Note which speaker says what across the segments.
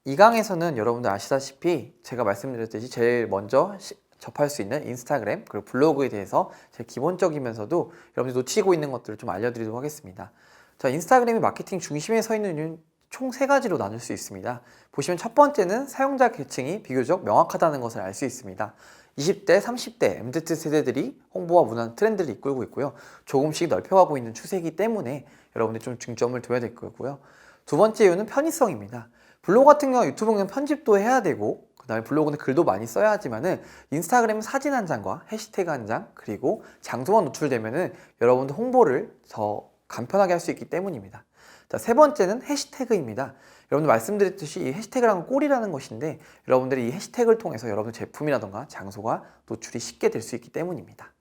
Speaker 1: 이 강에서는 여러분들 아시다시피 제가 말씀드렸듯이 제일 먼저 접할 수 있는 인스타그램 그리고 블로그에 대해서 제일 기본적이면서도 여러분들이 놓치고 있는 것들을 좀 알려드리도록 하겠습니다. 자, 인스타그램이 마케팅 중심에 서 있는 이유는 총 세 가지로 나눌 수 있습니다. 보시면 첫 번째는 사용자 계층이 비교적 명확하다는 것을 알 수 있습니다. 20대, 30대, MZ 세대들이 홍보와 문화 트렌드를 이끌고 있고요. 조금씩 넓혀가고 있는 추세이기 때문에 여러분들이 좀 중점을 둬야 될 거고요. 두 번째 이유는 편의성입니다. 블로그 같은 경우 유튜브는 편집도 해야 되고 그 다음에 블로그는 글도 많이 써야 하지만은 인스타그램은 사진 한 장과 해시태그 한 장 그리고 장소만 노출되면은 여러분들 홍보를 더 간편하게 할 수 있기 때문입니다. 자, 세 번째는 해시태그입니다. 여러분들 말씀드렸듯이 이 해시태그란 꼴이라는 것인데 여러분들이 이 해시태그를 통해서 여러분 제품이라던가 장소가 노출이 쉽게 될 수 있기 때문입니다.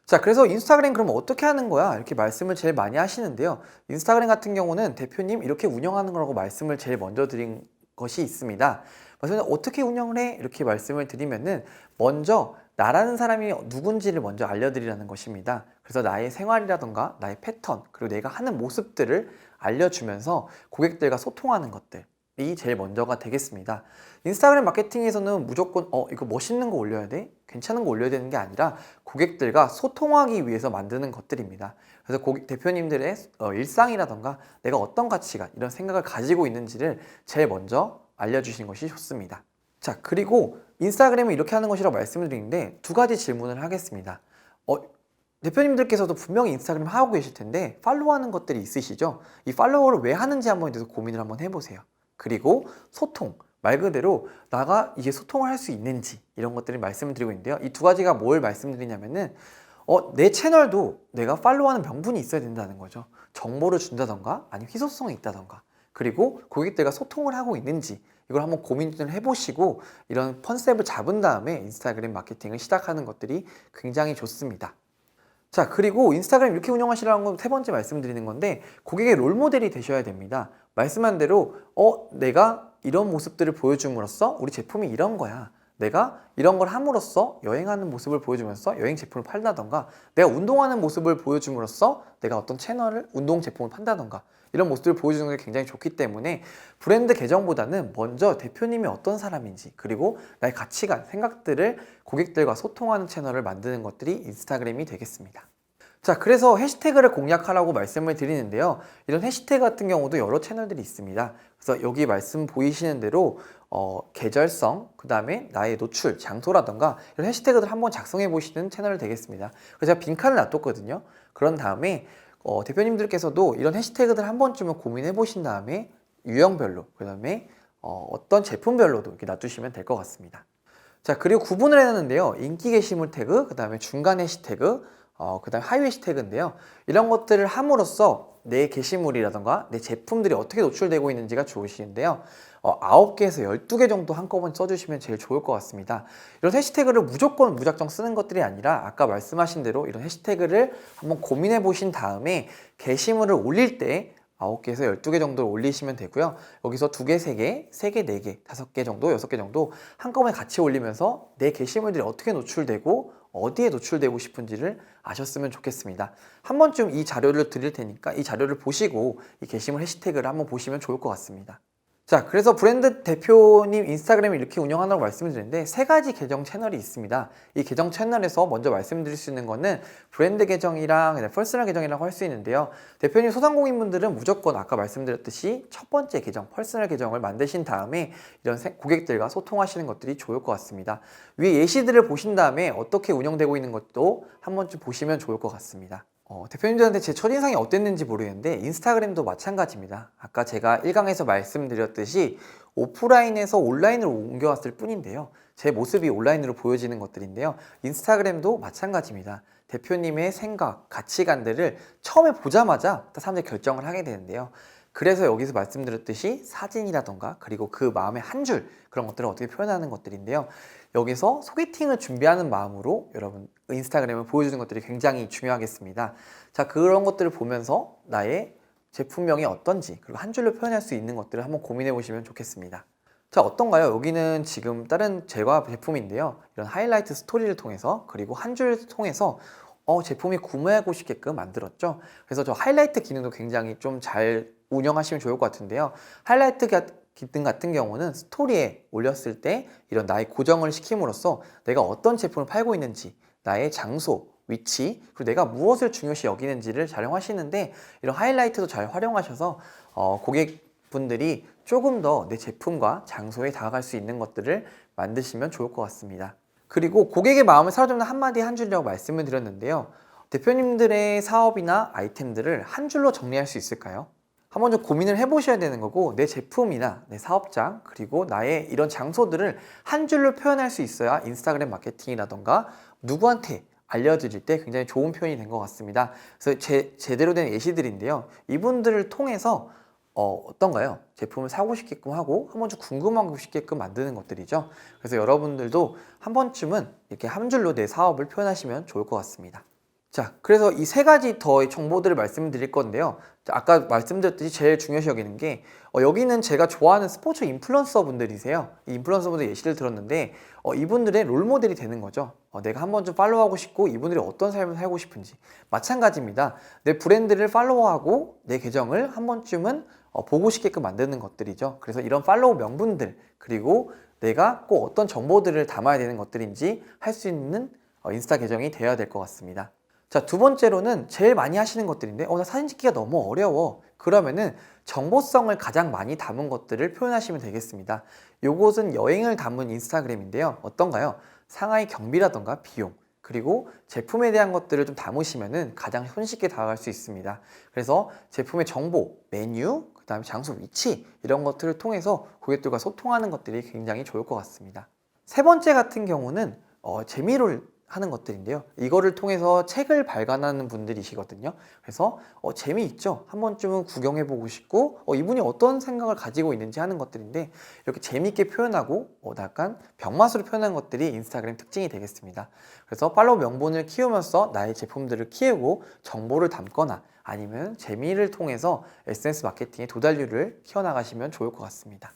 Speaker 1: 자, 그래서 인스타그램 그럼 어떻게 하는 거야? 이렇게 말씀을 제일 많이 하시는데요. 인스타그램 같은 경우는 대표님 이렇게 운영하는 거라고 말씀을 제일 먼저 드린 것이 있습니다. 그래서 어떻게 운영을 해? 이렇게 말씀을 드리면은 먼저 나라는 사람이 누군지를 먼저 알려드리라는 것입니다. 그래서 나의 생활이라던가 나의 패턴 그리고 내가 하는 모습들을 알려주면서 고객들과 소통하는 것들이 제일 먼저가 되겠습니다. 인스타그램 마케팅에서는 무조건 이거 멋있는 거 올려야 돼? 괜찮은 거 올려야 되는 게 아니라 고객들과 소통하기 위해서 만드는 것들입니다. 그래서 대표님들의 일상이라던가 내가 어떤 가치가 이런 생각을 가지고 있는지를 제일 먼저 알려주시는 것이 좋습니다. 자, 그리고 인스타그램은 이렇게 하는 것이라고 말씀을 드리는데 두 가지 질문을 하겠습니다. 대표님들께서도 분명히 인스타그램 하고 계실 텐데 팔로우하는 것들이 있으시죠? 이 팔로우를 왜 하는지 한번 대해서 고민을 한번 해보세요. 그리고 소통, 말 그대로 나가 이제 소통을 할 수 있는지 이런 것들을 말씀을 드리고 있는데요. 이 두 가지가 뭘 말씀드리냐면은 내 채널도 내가 팔로우하는 명분이 있어야 된다는 거죠. 정보를 준다던가 아니면 희소성이 있다던가 그리고 고객들과 소통을 하고 있는지 이걸 한번 고민을 해보시고 이런 컨셉을 잡은 다음에 인스타그램 마케팅을 시작하는 것들이 굉장히 좋습니다. 자, 그리고 인스타그램 이렇게 운영하시라는 건 세 번째 말씀드리는 건데 고객의 롤모델이 되셔야 됩니다. 말씀한 대로 내가 이런 모습들을 보여줌으로써 우리 제품이 이런 거야. 내가 이런 걸 함으로써 여행하는 모습을 보여주면서 여행 제품을 팔다던가 내가 운동하는 모습을 보여줌으로써 내가 어떤 채널을 운동 제품을 판다던가 이런 모습들을 보여주는 게 굉장히 좋기 때문에 브랜드 계정보다는 먼저 대표님이 어떤 사람인지 그리고 나의 가치관, 생각들을 고객들과 소통하는 채널을 만드는 것들이 인스타그램이 되겠습니다. 자, 그래서 해시태그를 공략하라고 말씀을 드리는데요. 이런 해시태그 같은 경우도 여러 채널들이 있습니다. 그래서 여기 말씀 보이시는 대로 계절성, 그 다음에 나의 노출, 장소라던가 이런 해시태그들 한번 작성해 보시는 채널이 되겠습니다. 그래서 제가 빈칸을 놔뒀거든요. 그런 다음에 대표님들께서도 이런 해시태그들 한 번쯤은 고민해 보신 다음에 유형별로, 그 다음에 어떤 제품별로도 이렇게 놔두시면 될 것 같습니다. 자, 그리고 구분을 해놨는데요. 인기 게시물 태그, 그 다음에 중간 해시태그, 그 다음에 하위 해시태그인데요. 이런 것들을 함으로써 내 게시물이라던가 내 제품들이 어떻게 노출되고 있는지가 좋으시는데요. 9개에서 12개 정도 한꺼번에 써주시면 제일 좋을 것 같습니다. 이런 해시태그를 무조건 무작정 쓰는 것들이 아니라 아까 말씀하신 대로 이런 해시태그를 한번 고민해 보신 다음에 게시물을 올릴 때 9개에서 12개 정도를 올리시면 되고요. 여기서 2개, 3개, 3개, 4개, 5개 정도, 6개 정도 한꺼번에 같이 올리면서 내 게시물들이 어떻게 노출되고 어디에 노출되고 싶은지를 아셨으면 좋겠습니다. 한 번쯤 이 자료를 드릴 테니까 이 자료를 보시고 이 게시물 해시태그를 한번 보시면 좋을 것 같습니다. 자, 그래서 브랜드 대표님 인스타그램을 이렇게 운영한다고 말씀을 드렸는데 세 가지 계정 채널이 있습니다. 이 계정 채널에서 먼저 말씀드릴 수 있는 거는 브랜드 계정이랑 퍼스널 계정이라고 할 수 있는데요. 대표님 소상공인분들은 무조건 아까 말씀드렸듯이 첫 번째 계정, 퍼스널 계정을 만드신 다음에 이런 고객들과 소통하시는 것들이 좋을 것 같습니다. 위에 예시들을 보신 다음에 어떻게 운영되고 있는 것도 한 번쯤 보시면 좋을 것 같습니다. 대표님들한테 제 첫인상이 어땠는지 모르겠는데 인스타그램도 마찬가지입니다. 아까 제가 1강에서 말씀드렸듯이 오프라인에서 온라인으로 옮겨왔을 뿐인데요. 제 모습이 온라인으로 보여지는 것들인데요. 인스타그램도 마찬가지입니다. 대표님의 생각, 가치관들을 처음에 보자마자 사람들이 결정을 하게 되는데요. 그래서 여기서 말씀드렸듯이 사진이라던가 그리고 그 마음의 한 줄 그런 것들을 어떻게 표현하는 것들인데요. 여기서 소개팅을 준비하는 마음으로 여러분 인스타그램을 보여주는 것들이 굉장히 중요하겠습니다. 자, 그런 것들을 보면서 나의 제품명이 어떤지 그리고 한 줄로 표현할 수 있는 것들을 한번 고민해 보시면 좋겠습니다. 자, 어떤가요? 여기는 지금 다른 제과 제품인데요. 이런 하이라이트 스토리를 통해서 그리고 한 줄을 통해서 제품이 구매하고 싶게끔 만들었죠. 그래서 저 하이라이트 기능도 굉장히 좀 잘 운영하시면 좋을 것 같은데요. 하이라이트 등 같은 경우는 스토리에 올렸을 때 이런 나의 고정을 시킴으로써 내가 어떤 제품을 팔고 있는지, 나의 장소, 위치, 그리고 내가 무엇을 중요시 여기는지를 촬영하시는데 이런 하이라이트도 잘 활용하셔서 고객분들이 조금 더 내 제품과 장소에 다가갈 수 있는 것들을 만드시면 좋을 것 같습니다. 그리고 고객의 마음을 사로잡는 한마디 한 줄이라고 말씀을 드렸는데요. 대표님들의 사업이나 아이템들을 한 줄로 정리할 수 있을까요? 한번 좀 고민을 해보셔야 되는 거고, 내 제품이나 내 사업장 그리고 나의 이런 장소들을 한 줄로 표현할 수 있어야 인스타그램 마케팅이라던가 누구한테 알려드릴 때 굉장히 좋은 표현이 된 것 같습니다. 그래서 제대로 된 예시들인데요. 이분들을 통해서 어떤가요? 제품을 사고 싶게끔 하고 한 번쯤 궁금하고 싶게끔 만드는 것들이죠. 그래서 여러분들도 한 번쯤은 이렇게 한 줄로 내 사업을 표현하시면 좋을 것 같습니다. 자, 그래서 이 세 가지 더 정보들을 말씀드릴 건데요. 아까 말씀드렸듯이 제일 중요시 여기는 게 여기는 제가 좋아하는 스포츠 인플루언서 분들이세요. 이 인플루언서 분들 예시를 들었는데 이분들의 롤모델이 되는 거죠. 내가 한 번쯤 팔로우하고 싶고 이분들이 어떤 삶을 살고 싶은지. 마찬가지입니다. 내 브랜드를 팔로우하고 내 계정을 한 번쯤은 보고 싶게끔 만드는 것들이죠. 그래서 이런 팔로우 명분들, 그리고 내가 꼭 어떤 정보들을 담아야 되는 것들인지 할 수 있는 인스타 계정이 되어야 될 것 같습니다. 자, 두 번째로는 제일 많이 하시는 것들인데 나 사진 찍기가 너무 어려워. 그러면은 정보성을 가장 많이 담은 것들을 표현하시면 되겠습니다. 요것은 여행을 담은 인스타그램인데요. 어떤가요? 상하이 경비라던가 비용, 그리고 제품에 대한 것들을 좀 담으시면은 가장 손쉽게 다가갈 수 있습니다. 그래서 제품의 정보, 메뉴, 그 다음에 장소, 위치 이런 것들을 통해서 고객들과 소통하는 것들이 굉장히 좋을 것 같습니다. 세 번째 같은 경우는 재미를 하는 것들인데요. 이거를 통해서 책을 발간하는 분들이시거든요. 그래서 재미있죠? 한 번쯤은 구경해보고 싶고 이분이 어떤 생각을 가지고 있는지 하는 것들인데 이렇게 재미있게 표현하고 약간 병맛으로 표현하는 것들이 인스타그램 특징이 되겠습니다. 그래서 팔로우 명분을 키우면서 나의 제품들을 키우고 정보를 담거나 아니면 재미를 통해서 SNS 마케팅의 도달률을 키워나가시면 좋을 것 같습니다.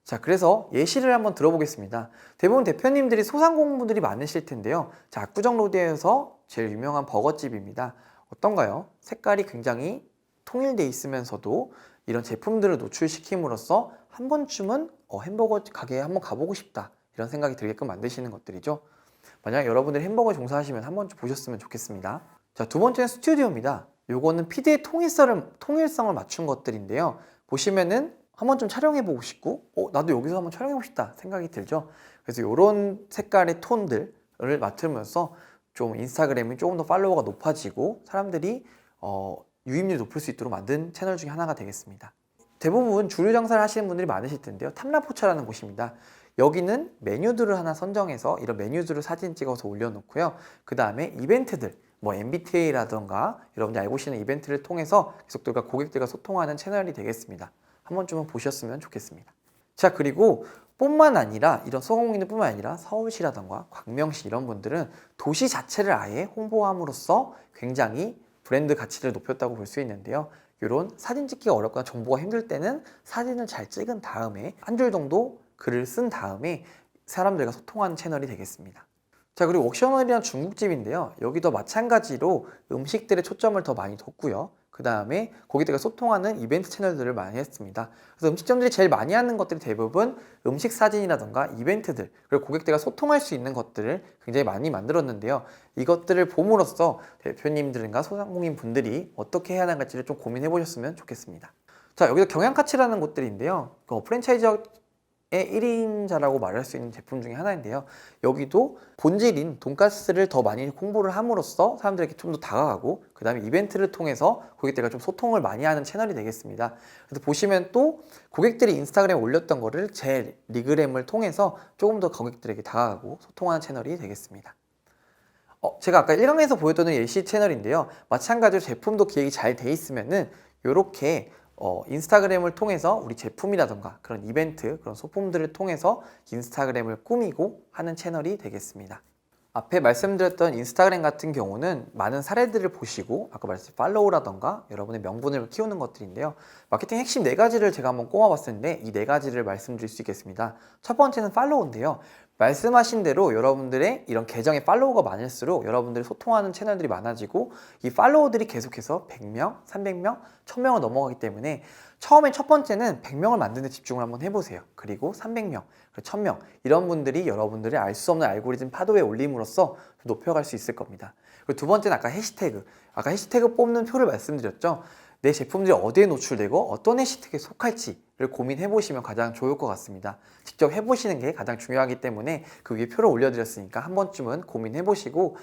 Speaker 1: 자, 그래서 예시를 한번 들어보겠습니다. 대부분 대표님들이 소상공인분들이 많으실 텐데요. 자, 압구정로드에서 제일 유명한 버거집입니다. 어떤가요? 색깔이 굉장히 통일되어 있으면서도 이런 제품들을 노출시킴으로써 한 번쯤은 햄버거 가게에 한번 가보고 싶다 이런 생각이 들게끔 만드시는 것들이죠. 만약 여러분들이 햄버거 종사하시면 한 번쯤 보셨으면 좋겠습니다. 자, 두 번째는 스튜디오입니다. 요거는 PD의 통일성을 맞춘 것들인데요. 보시면은 한 번쯤 촬영해보고 싶고 나도 여기서 한번 촬영해보고 싶다 생각이 들죠. 그래서 이런 색깔의 톤들을 맡으면서 좀 인스타그램이 조금 더 팔로워가 높아지고 사람들이 유입률이 높을 수 있도록 만든 채널 중에 하나가 되겠습니다. 대부분 주류 장사를 하시는 분들이 많으실 텐데요. 탐라포차라는 곳입니다. 여기는 메뉴들을 하나 선정해서 이런 메뉴들을 사진 찍어서 올려놓고요. 그 다음에 이벤트들, MBTI라던가 여러분이 알고 계시는 이벤트를 통해서 계속들과 고객들과 소통하는 채널이 되겠습니다. 한 번쯤은 보셨으면 좋겠습니다. 자, 그리고 뿐만 아니라 이런 소상공인들 뿐만 아니라 서울시라던가 광명시 이런 분들은 도시 자체를 아예 홍보함으로써 굉장히 브랜드 가치를 높였다고 볼 수 있는데요. 이런 사진 찍기가 어렵거나 정보가 힘들 때는 사진을 잘 찍은 다음에 한 줄 정도 글을 쓴 다음에 사람들과 소통하는 채널이 되겠습니다. 자, 그리고 옥션월이라는 중국집인데요. 여기도 마찬가지로 음식들의 초점을 더 많이 뒀고요. 그 다음에 고객들과 소통하는 이벤트 채널들을 많이 했습니다. 그래서 음식점들이 제일 많이 하는 것들이 대부분 음식 사진이라던가 이벤트들, 그리고 고객들과 소통할 수 있는 것들을 굉장히 많이 만들었는데요. 이것들을 봄으로써 대표님들과 소상공인 분들이 어떻게 해야 하는지를 좀 고민해 보셨으면 좋겠습니다. 자, 여기서 경양카츠라는 곳들인데요. 프랜차이즈 1인자라고 말할 수 있는 제품 중에 하나인데요. 여기도 본질인 돈가스를 더 많이 홍보를 함으로써 사람들에게 좀 더 다가가고 그 다음에 이벤트를 통해서 고객들과 좀 소통을 많이 하는 채널이 되겠습니다. 그래서 보시면 또 고객들이 인스타그램에 올렸던 거를 제 리그램을 통해서 조금 더 고객들에게 다가가고 소통하는 채널이 되겠습니다. 제가 아까 1강에서 보여드린 예시 채널인데요. 마찬가지로 제품도 기획이 잘 돼 있으면은 이렇게 인스타그램을 통해서 우리 제품이라던가 그런 이벤트, 그런 소품들을 통해서 인스타그램을 꾸미고 하는 채널이 되겠습니다. 앞에 말씀드렸던 인스타그램 같은 경우는 많은 사례들을 보시고 아까 말했듯이 팔로우라던가 여러분의 명분을 키우는 것들인데요. 마케팅 핵심 4가지를 제가 한번 꼽아봤었는데 이 4가지를 말씀드릴 수 있겠습니다. 첫 번째는 팔로우인데요. 말씀하신 대로 여러분들의 이런 계정에 팔로워가 많을수록 여러분들이 소통하는 채널들이 많아지고 이 팔로워들이 계속해서 100명, 300명, 1000명을 넘어가기 때문에 처음에 첫 번째는 100명을 만드는 데 집중을 한번 해보세요. 그리고 300명, 1000명 이런 분들이 여러분들의 알 수 없는 알고리즘 파도에 올림으로써 높여갈 수 있을 겁니다. 그리고 두 번째는 아까 해시태그 뽑는 표를 말씀드렸죠. 내 제품들이 어디에 노출되고 어떤 해시태그에 속할지를 고민해 보시면 가장 좋을 것 같습니다. 직접 해보시는 게 가장 중요하기 때문에 그 위에 표를 올려드렸으니까 한 번쯤은 고민해 보시고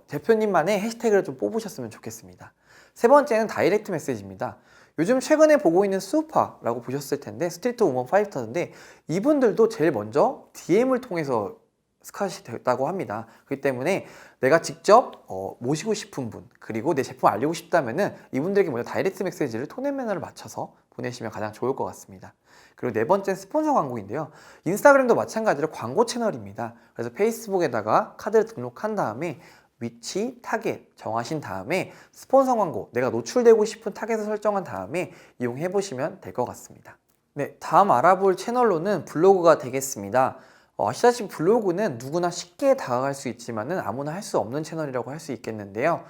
Speaker 1: 대표님만의 해시태그를 좀 뽑으셨으면 좋겠습니다. 세 번째는 다이렉트 메시지입니다. 요즘 최근에 보고 있는 수우파라고 보셨을 텐데 스트리트 우먼 파이터인데 이분들도 제일 먼저 DM을 통해서 스카웃이 됐다고 합니다. 그렇기 때문에 내가 직접 모시고 싶은 분 그리고 내 제품 알리고 싶다면은 이분들에게 먼저 다이렉트 메시지를 톤앤 매너를 맞춰서 보내시면 가장 좋을 것 같습니다. 그리고 네 번째는 스폰서 광고인데요. 인스타그램도 마찬가지로 광고 채널입니다. 그래서 페이스북에다가 카드를 등록한 다음에 위치, 타겟 정하신 다음에 스폰서 광고, 내가 노출되고 싶은 타겟을 설정한 다음에 이용해 보시면 될 것 같습니다. 네, 다음 알아볼 채널로는 블로그가 되겠습니다. 아시다시피 블로그는 누구나 쉽게 다가갈 수 있지만은 아무나 할 수 없는 채널이라고 할 수 있겠는데요.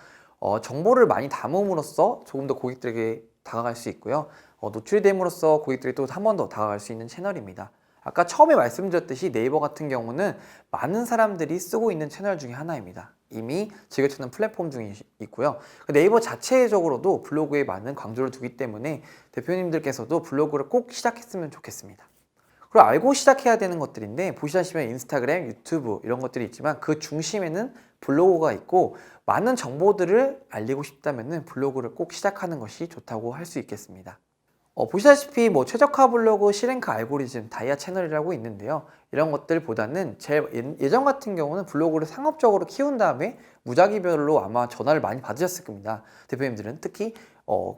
Speaker 1: 정보를 많이 담음으로써 조금 더 고객들에게 다가갈 수 있고요. 노출됨으로써 고객들이 또 한 번 더 다가갈 수 있는 채널입니다. 아까 처음에 말씀드렸듯이 네이버 같은 경우는 많은 사람들이 쓰고 있는 채널 중에 하나입니다. 이미 즐겨찾는 플랫폼 중에 있고요. 네이버 자체적으로도 블로그에 많은 강조를 두기 때문에 대표님들께서도 블로그를 꼭 시작했으면 좋겠습니다. 그리고 알고 시작해야 되는 것들인데 보시다시피 인스타그램, 유튜브 이런 것들이 있지만 그 중심에는 블로그가 있고 많은 정보들을 알리고 싶다면 블로그를 꼭 시작하는 것이 좋다고 할 수 있겠습니다. 보시다시피 최적화 블로그 실행카 알고리즘 다이아 채널이라고 있는데요. 이런 것들보다는 제 예전 같은 경우는 블로그를 상업적으로 키운 다음에 무작위별로 아마 전화를 많이 받으셨을 겁니다. 대표님들은 특히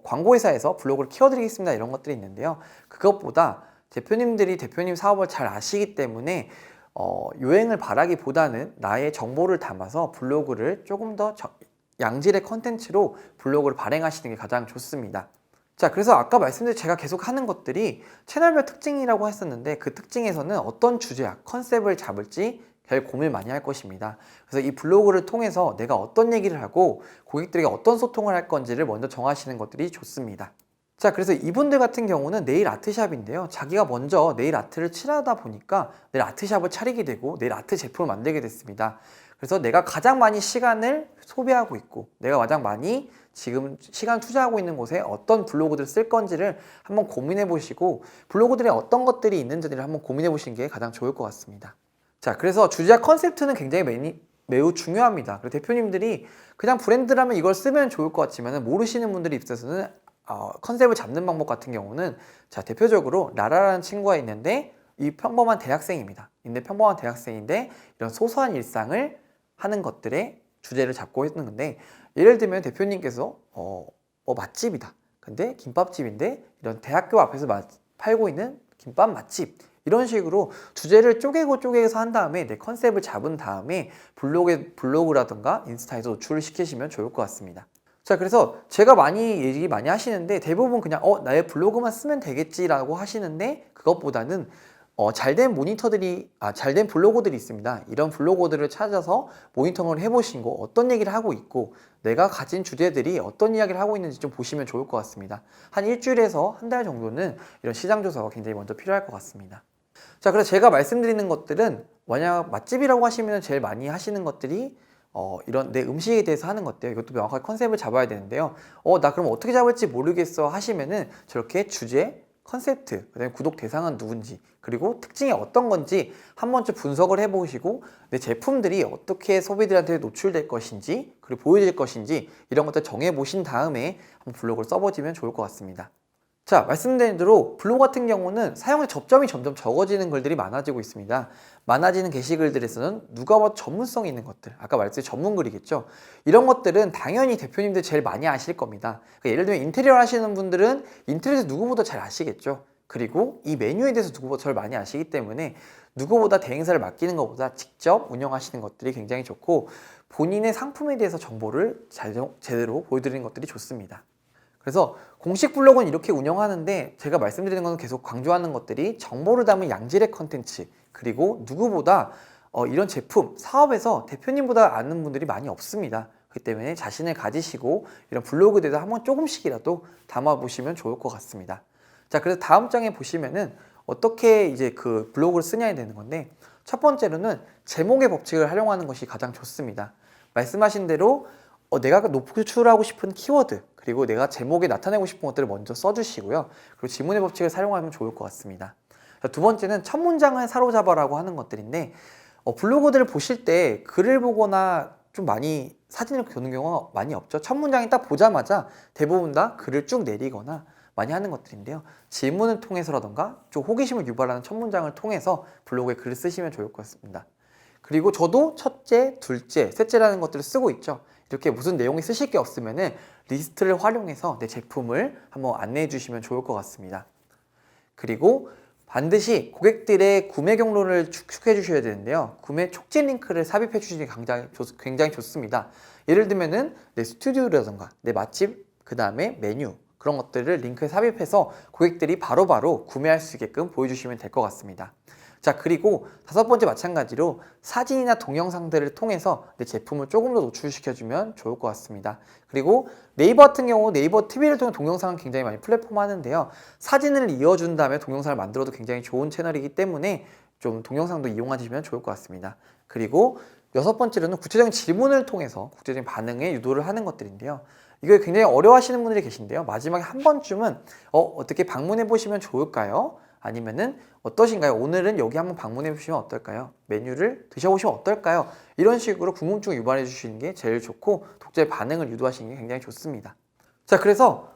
Speaker 1: 광고회사에서 블로그를 키워드리겠습니다 이런 것들이 있는데요. 그것보다 대표님들이 대표님 사업을 잘 아시기 때문에 요행을 바라기보다는 나의 정보를 담아서 블로그를 조금 더 양질의 컨텐츠로 블로그를 발행하시는 게 가장 좋습니다. 자, 그래서 아까 말씀드린 제가 계속 하는 것들이 채널별 특징이라고 했었는데 그 특징에서는 어떤 주제야, 컨셉을 잡을지 제일 고민을 많이 할 것입니다. 그래서 이 블로그를 통해서 내가 어떤 얘기를 하고 고객들에게 어떤 소통을 할 건지를 먼저 정하시는 것들이 좋습니다. 자, 그래서 이분들 같은 경우는 네일 아트샵인데요. 자기가 먼저 네일 아트를 칠하다 보니까 네일 아트샵을 차리게 되고 네일 아트 제품을 만들게 됐습니다. 그래서 내가 가장 많이 시간을 소비하고 있고 내가 가장 많이 지금 시간 투자하고 있는 곳에 어떤 블로그들을 쓸 건지를 한번 고민해 보시고 블로그들에 어떤 것들이 있는지를 한번 고민해 보시는 게 가장 좋을 것 같습니다. 자, 그래서 주제와 컨셉트는 굉장히 매우 중요합니다. 그리고 대표님들이 그냥 브랜드라면 이걸 쓰면 좋을 것 같지만 모르시는 분들이 있어서는 컨셉을 잡는 방법 같은 경우는 자, 대표적으로 라라라는 친구가 있는데 이 평범한 대학생입니다. 근데 평범한 대학생인데 이런 소소한 일상을 하는 것들의 주제를 잡고 있는 건데 예를 들면 대표님께서 맛집이다. 근데 김밥집인데 이런 대학교 앞에서 팔고 있는 김밥 맛집 이런 식으로 주제를 쪼개서 한 다음에 내 컨셉을 잡은 다음에 블로그라든가 인스타에서 노출을 시키시면 좋을 것 같습니다. 자, 그래서 제가 얘기 많이 하시는데 대부분 그냥 나의 블로그만 쓰면 되겠지라고 하시는데 그것보다는 잘된 잘된 블로거들이 있습니다. 이런 블로거들을 찾아서 모니터링을 해보시고 어떤 얘기를 하고 있고 내가 가진 주제들이 어떤 이야기를 하고 있는지 좀 보시면 좋을 것 같습니다. 한 일주일에서 한 달 정도는 이런 시장 조사가 굉장히 먼저 필요할 것 같습니다. 자, 그래서 제가 말씀드리는 것들은 만약 맛집이라고 하시면 제일 많이 하시는 것들이 이런 내 음식에 대해서 하는 것들 이것도 명확하게 컨셉을 잡아야 되는데요. 나 그럼 어떻게 잡을지 모르겠어 하시면은 저렇게 주제, 컨셉트, 그다음에 구독 대상은 누군지 그리고 특징이 어떤 건지 한 번쯤 분석을 해보시고 내 제품들이 어떻게 소비들한테 노출될 것인지 그리고 보여질 것인지 이런 것들 정해보신 다음에 한번 블로그를 써보시면 좋을 것 같습니다. 자, 말씀드린 대로 블로그 같은 경우는 사용자 접점이 점점 적어지는 글들이 많아지고 있습니다. 많아지는 게시글들에서는 누가 봐도 전문성이 있는 것들, 아까 말했듯이 전문글이겠죠. 이런 것들은 당연히 대표님들 제일 많이 아실 겁니다. 그러니까 예를 들면 인테리어 하시는 분들은 인테리어에서 누구보다 잘 아시겠죠. 그리고 이 메뉴에 대해서 누구보다 절 많이 아시기 때문에 누구보다 대행사를 맡기는 것보다 직접 운영하시는 것들이 굉장히 좋고 본인의 상품에 대해서 정보를 제대로 보여드리는 것들이 좋습니다. 그래서 공식 블로그는 이렇게 운영하는데 제가 말씀드리는 것은 계속 강조하는 것들이 정보를 담은 양질의 컨텐츠, 그리고 누구보다 이런 제품, 사업에서 대표님보다 아는 분들이 많이 없습니다. 그렇기 때문에 자신을 가지시고 이런 블로그에 대해서 한번 조금씩이라도 담아보시면 좋을 것 같습니다. 자, 그래서 다음 장에 보시면은 어떻게 이제 그 블로그를 쓰냐에 되는 건데, 첫 번째로는 제목의 법칙을 활용하는 것이 가장 좋습니다. 말씀하신 대로 내가 노출하고 싶은 키워드, 그리고 내가 제목에 나타내고 싶은 것들을 먼저 써주시고요. 그리고 지문의 법칙을 사용하면 좋을 것 같습니다. 자, 두 번째는 첫 문장을 사로잡아라고 하는 것들인데, 블로그들을 보실 때 글을 보거나 좀 많이 사진을 보는 경우가 많이 없죠. 첫 문장이 딱 보자마자 대부분 다 글을 쭉 내리거나 많이 하는 것들인데요. 질문을 통해서라던가 좀 호기심을 유발하는 첫 문장을 통해서 블로그에 글을 쓰시면 좋을 것 같습니다. 그리고 저도 첫째, 둘째, 셋째라는 것들을 쓰고 있죠. 이렇게 무슨 내용이 쓰실 게 없으면은 리스트를 활용해서 내 제품을 한번 안내해 주시면 좋을 것 같습니다. 그리고 반드시 고객들의 구매 경로를 축축해 주셔야 되는데요. 구매 촉진 링크를 삽입해 주시는 게 굉장히 좋습니다. 예를 들면은 내 스튜디오라던가 내 맛집, 그 다음에 메뉴, 그런 것들을 링크에 삽입해서 고객들이 바로바로 구매할 수 있게끔 보여주시면 될 것 같습니다. 자, 그리고 다섯 번째 마찬가지로 사진이나 동영상들을 통해서 내 제품을 조금 더 노출시켜주면 좋을 것 같습니다. 그리고 네이버 같은 경우 네이버 TV를 통한 동영상은 굉장히 많이 플랫폼 하는데요. 사진을 이어준 다음에 동영상을 만들어도 굉장히 좋은 채널이기 때문에 좀 동영상도 이용하시면 좋을 것 같습니다. 그리고 여섯 번째로는 구체적인 질문을 통해서 국제적인 반응에 유도를 하는 것들인데요. 이거 굉장히 어려워하시는 분들이 계신데요. 마지막에 한 번쯤은 어떻게 방문해 보시면 좋을까요? 아니면은 어떠신가요? 오늘은 여기 한번 방문해 보시면 어떨까요? 메뉴를 드셔보시면 어떨까요? 이런 식으로 궁금증을 유발해 주시는 게 제일 좋고 독자의 반응을 유도하시는 게 굉장히 좋습니다. 자, 그래서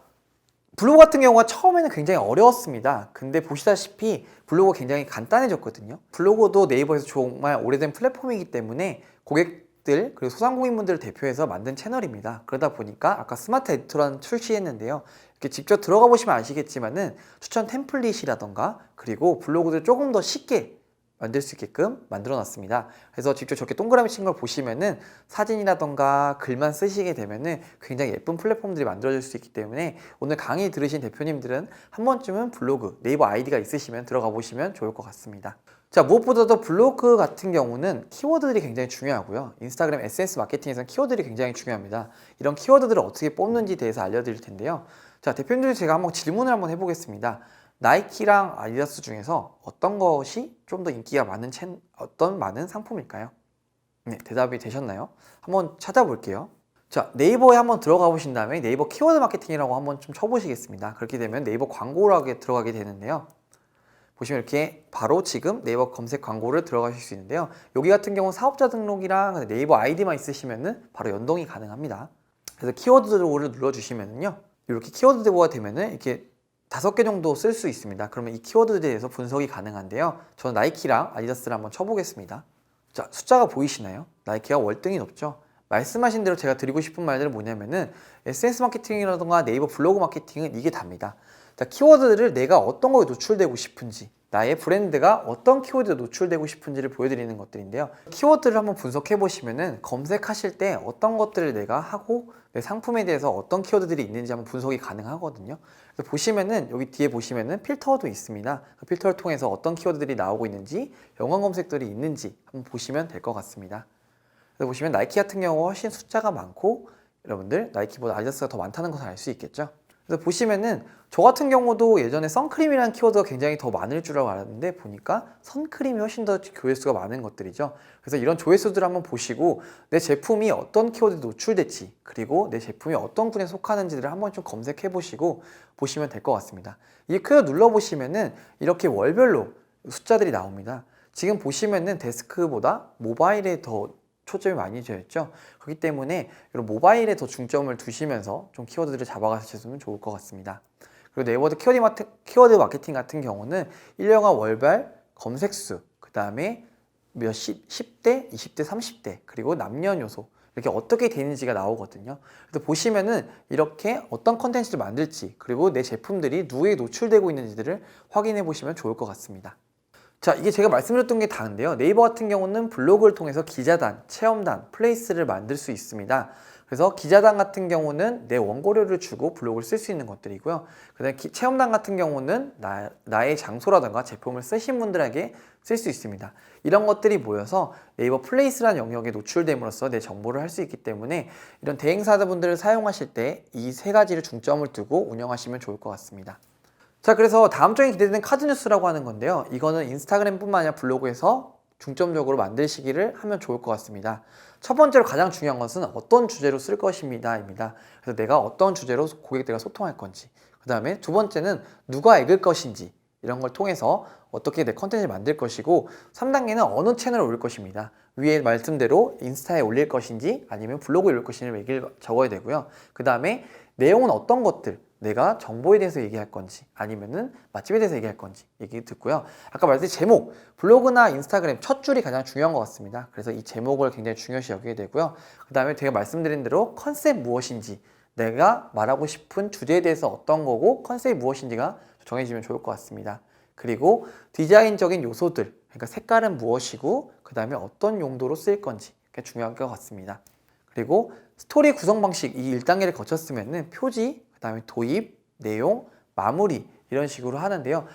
Speaker 1: 블로그 같은 경우가 처음에는 굉장히 어려웠습니다. 근데 보시다시피 블로그가 굉장히 간단해졌거든요. 블로그도 네이버에서 정말 오래된 플랫폼이기 때문에 고객들 그리고 소상공인분들을 대표해서 만든 채널입니다. 그러다 보니까 아까 스마트 에디터라는 출시했는데요. 이렇게 직접 들어가 보시면 아시겠지만은 추천 템플릿이라던가 그리고 블로그를 조금 더 쉽게 만들 수 있게끔 만들어 놨습니다. 그래서 직접 저렇게 동그라미 친 걸 보시면은 사진이라던가 글만 쓰시게 되면은 굉장히 예쁜 플랫폼들이 만들어질 수 있기 때문에 오늘 강의 들으신 대표님들은 한 번쯤은 블로그 네이버 아이디가 있으시면 들어가 보시면 좋을 것 같습니다. 자, 무엇보다도 블로그 같은 경우는 키워드들이 굉장히 중요하고요. 인스타그램 SNS 마케팅에서는 키워드들이 굉장히 중요합니다. 이런 키워드들을 어떻게 뽑는지에 대해서 알려드릴 텐데요. 자, 대표님들 제가 한번 질문을 한번 해보겠습니다. 나이키랑 아디다스 중에서 어떤 것이 좀 더 인기가 많은 어떤 많은 상품일까요? 네, 대답이 되셨나요? 한번 찾아볼게요. 자, 네이버에 한번 들어가 보신 다음에 네이버 키워드 마케팅이라고 한번 좀 쳐보시겠습니다. 그렇게 되면 네이버 광고라고 들어가게 되는데요. 보시면 이렇게 바로 지금 네이버 검색 광고를 들어가실 수 있는데요. 여기 같은 경우는 사업자 등록이랑 네이버 아이디만 있으시면은 바로 연동이 가능합니다. 그래서 키워드 도구를 눌러주시면은요. 이렇게 키워드 도구가 되면은 이렇게 5개 정도 쓸 수 있습니다. 그러면 이 키워드에 대해서 분석이 가능한데요. 저는 나이키랑 아디다스를 한번 쳐보겠습니다. 자, 숫자가 보이시나요? 나이키가 월등히 높죠? 말씀하신 대로 제가 드리고 싶은 말들은 뭐냐면은 SNS 마케팅이라던가 네이버 블로그 마케팅은 이게 답니다. 자, 키워드를 내가 어떤 거에 노출되고 싶은지, 나의 브랜드가 어떤 키워드에 노출되고 싶은지를 보여드리는 것들인데요. 키워드를 한번 분석해 보시면은 검색하실 때 어떤 것들을 내가 하고 내 상품에 대해서 어떤 키워드들이 있는지 한번 분석이 가능하거든요. 그래서 보시면은 여기 뒤에 보시면은 필터도 있습니다. 그 필터를 통해서 어떤 키워드들이 나오고 있는지, 연관 검색들이 있는지 한번 보시면 될 것 같습니다. 그래서 보시면 나이키 같은 경우 훨씬 숫자가 많고 여러분들 나이키보다 아디다스가 더 많다는 것을 알 수 있겠죠. 그래서 보시면은 저 같은 경우도 예전에 선크림이라는 키워드가 굉장히 더 많을 줄 알았는데 보니까 선크림이 훨씬 더 조회수가 많은 것들이죠. 그래서 이런 조회수들을 한번 보시고 내 제품이 어떤 키워드에 노출됐지, 그리고 내 제품이 어떤 군에 속하는지를 한번 좀 검색해 보시고 보시면 될 것 같습니다. 이 키워드 눌러보시면은 이렇게 월별로 숫자들이 나옵니다. 지금 보시면은 데스크보다 모바일에 더 초점이 많이 되어 있죠. 그렇기 때문에 이런 모바일에 더 중점을 두시면서 좀 키워드들을 잡아가시면 좋을 것 같습니다. 그리고 네이버 키워드 마케팅 같은 경우는 1년간 월별 검색수, 그 다음에 10대, 20대, 30대, 그리고 남녀노소 이렇게 어떻게 되는지가 나오거든요. 그래서 보시면은 이렇게 어떤 컨텐츠를 만들지, 그리고 내 제품들이 누구에 노출되고 있는지를 확인해 보시면 좋을 것 같습니다. 자, 이게 제가 말씀드렸던 게 다인데요. 네이버 같은 경우는 블로그를 통해서 기자단, 체험단, 플레이스를 만들 수 있습니다. 그래서 기자단 같은 경우는 내 원고료를 주고 블로그를 쓸 수 있는 것들이고요. 그다음에 체험단 같은 경우는 나의 장소라든가 제품을 쓰신 분들에게 쓸 수 있습니다. 이런 것들이 모여서 네이버 플레이스라는 영역에 노출됨으로써 내 정보를 할 수 있기 때문에 이런 대행사분들을 사용하실 때 이 세 가지를 중점을 두고 운영하시면 좋을 것 같습니다. 자, 그래서 다음 주에 기대되는 카드뉴스라고 하는 건데요. 이거는 인스타그램뿐만 아니라 블로그에서 중점적으로 만드시기를 하면 좋을 것 같습니다. 첫 번째로 가장 중요한 것은 어떤 주제로 쓸 것입니다 입니다. 그래서 내가 어떤 주제로 고객들과 소통할 건지, 그 다음에 두 번째는 누가 읽을 것인지, 이런 걸 통해서 어떻게 내 컨텐츠를 만들 것이고, 3단계는 어느 채널에 올릴 것입니다. 위에 말씀대로 인스타에 올릴 것인지 아니면 블로그에 올릴 것인지 얘기를 적어야 되고요. 그 다음에 내용은 어떤 것들, 내가 정보에 대해서 얘기할 건지 아니면은 맛집에 대해서 얘기할 건지 얘기 듣고요. 아까 말했듯이 제목, 블로그나 인스타그램 첫 줄이 가장 중요한 것 같습니다. 그래서 이 제목을 굉장히 중요시 여기게 되고요. 그 다음에 제가 말씀드린 대로 컨셉 무엇인지, 내가 말하고 싶은 주제에 대해서 어떤 거고 컨셉이 무엇인지가 정해지면 좋을 것 같습니다. 그리고 디자인적인 요소들, 그러니까 색깔은 무엇이고 그 다음에 어떤 용도로 쓰일 건지 그게 중요한 것 같습니다. 그리고 스토리 구성 방식 이 1단계를 거쳤으면은 표지, 그 다음에 도입, 내용, 마무리 이런 식으로 하는데요.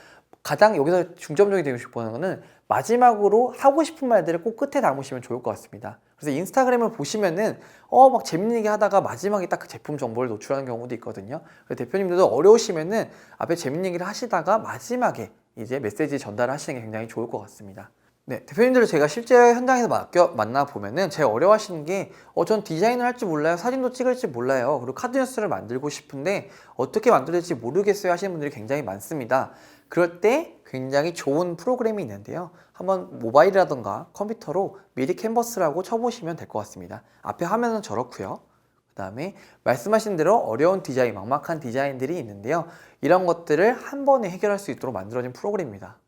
Speaker 1: 가장 여기서 중점적이 되고 싶은 거는 마지막으로 하고 싶은 말들을 꼭 끝에 담으시면 좋을 것 같습니다. 그래서 인스타그램을 보시면은 막 재밌는 얘기 하다가 마지막에 딱 그 제품 정보를 노출하는 경우도 있거든요. 그래서 대표님들도 어려우시면은 앞에 재밌는 얘기를 하시다가 마지막에 이제 메시지 전달을 하시는 게 굉장히 좋을 것 같습니다. 네, 대표님들을 제가 실제 현장에서 만나보면은 제일 어려워하시는 게 전 디자인을 할 줄 몰라요, 사진도 찍을 줄 몰라요, 그리고 카드뉴스를 만들고 싶은데 어떻게 만들어야 될지 모르겠어요 하시는 분들이 굉장히 많습니다. 그럴 때 굉장히 좋은 프로그램이 있는데요, 한번 모바일이라던가 컴퓨터로 미리 캔버스라고 쳐보시면 될 것 같습니다. 앞에 화면은 저렇고요, 그 다음에 말씀하신 대로 어려운 디자인, 막막한 디자인들이 있는데요, 이런 것들을 한 번에 해결할 수 있도록 만들어진 프로그램입니다.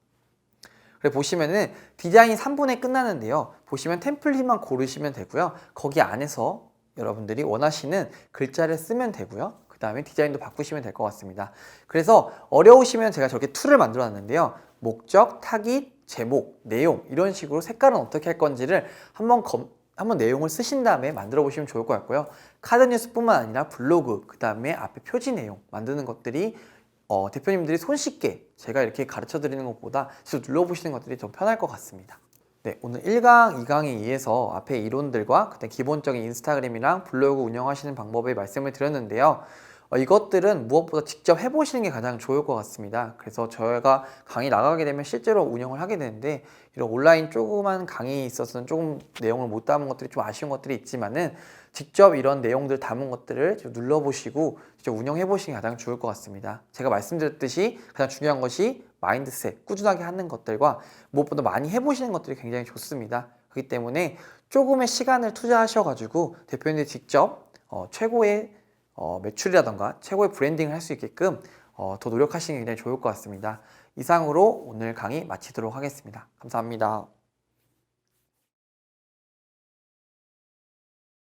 Speaker 1: 그래 보시면은 디자인 3분에 끝나는데요, 보시면 템플릿만 고르시면 되고요, 거기 안에서 여러분들이 원하시는 글자를 쓰면 되고요, 그 다음에 디자인도 바꾸시면 될 것 같습니다. 그래서 어려우시면 제가 저렇게 툴을 만들어 놨는데요, 목적, 타깃, 제목, 내용 이런 식으로 색깔은 어떻게 할 건지를 한번 내용을 쓰신 다음에 만들어 보시면 좋을 것 같고요. 카드뉴스뿐만 아니라 블로그, 그 다음에 앞에 표지 내용 만드는 것들이 대표님들이 손쉽게 제가 이렇게 가르쳐 드리는 것보다 직접 눌러보시는 것들이 좀 편할 것 같습니다. 네, 오늘 1강, 2강에 의해서 앞에 이론들과 그다음 기본적인 인스타그램이랑 블로그 운영하시는 방법을 말씀을 드렸는데요. 이것들은 무엇보다 직접 해보시는 게 가장 좋을 것 같습니다. 그래서 저희가 강의 나가게 되면 실제로 운영을 하게 되는데, 이런 온라인 조그만 강의에 있어서는 조금 내용을 못 담은 것들이 좀 아쉬운 것들이 있지만은 직접 이런 내용들 담은 것들을 눌러보시고 직접 운영해 보시는 게 가장 좋을 것 같습니다. 제가 말씀드렸듯이 가장 중요한 것이 마인드셋, 꾸준하게 하는 것들과 무엇보다 많이 해보시는 것들이 굉장히 좋습니다. 그렇기 때문에 조금의 시간을 투자하셔가지고 대표님들이 직접 최고의 매출이라던가 최고의 브랜딩을 할 수 있게끔 더 노력하시는 게 굉장히 좋을 것 같습니다. 이상으로 오늘 강의 마치도록 하겠습니다. 감사합니다.